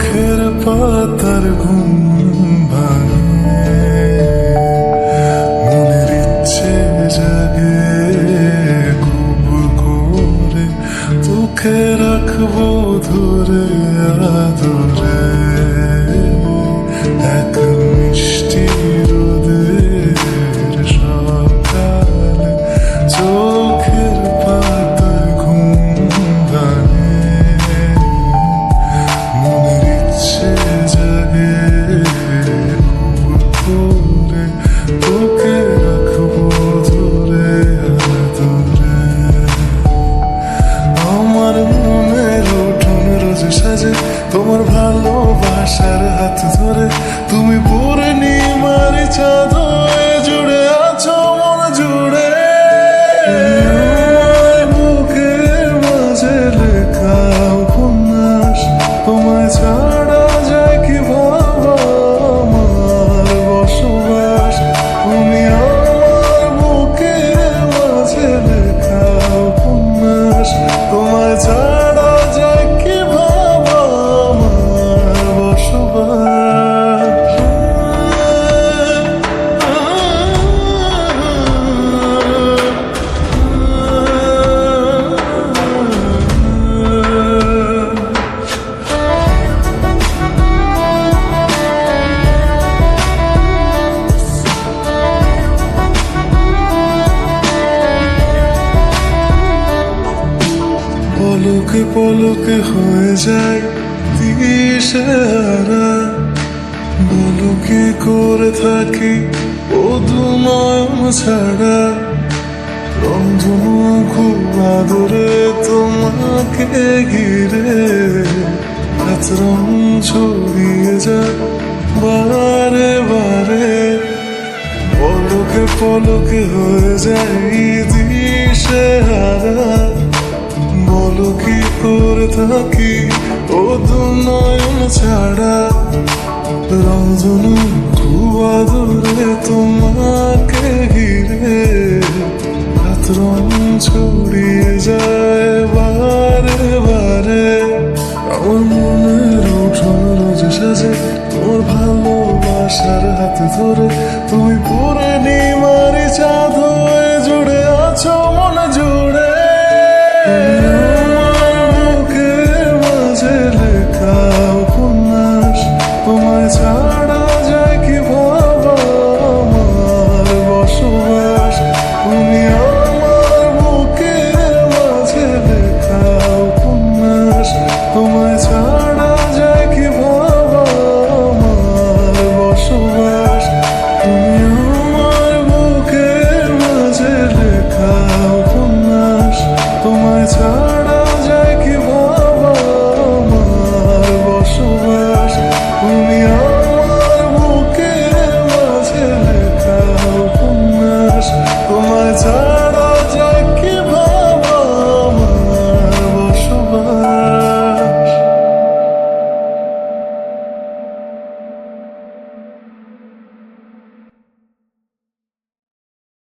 চোখের পাতার ঘুম ভাঙে, মনের ইচ্ছে জাগে খুব করে, তোকে রাখবো ধরে আদরে। এক মিষ্টি রোদের সকালে চোখের পাতার ঘুম ভাঙে, মনের ইচ্ছে জাগে খুব করে, তোকে রাখবো ধরে আদরে। আমার মনের উঠোন রোজ সাজে তোমার ভালোবাসার হাত ধরে, তুমি পূর্ণিমার চাঁদ হয়ে জুড়ে আছো মন জুড়ে। বুকের মাঝে লেখা উপন্যাস, তোমায় ছাড়া যায় কি ভাবা আমার বসবাস। তুমি আমার বুকের মাঝে লেখা উপন্যাস, তোমায় ছাড়া যায় কি ভাবা আমার বসবাস। পলকে পলকে হয়ে যায় দিশেহারা, বলো কি করে থাকি ও দু নয়ন ছাড়া। রঞ্জনু খুব আদরে তোমাকে ঘিরে, রাত রং ছড়িয়ে যায় বারে বারে। পলকে পলকে হয়ে যায় দিশেহারা, বলো কি করে থাকি ও দু নয়ন ছাড়া। রঞ্জনু খুব আদরে তোমাকে ঘিরে, রাত রং ছড়িয়ে যায় বারে বারে। আমার মনের উঠোন রোজ সাজে তোমার ভালোবাসার হাত ধরে, তুমি পূর্ণিমার চাঁদ হয়ে জুড়ে আছো মন জুড়ে।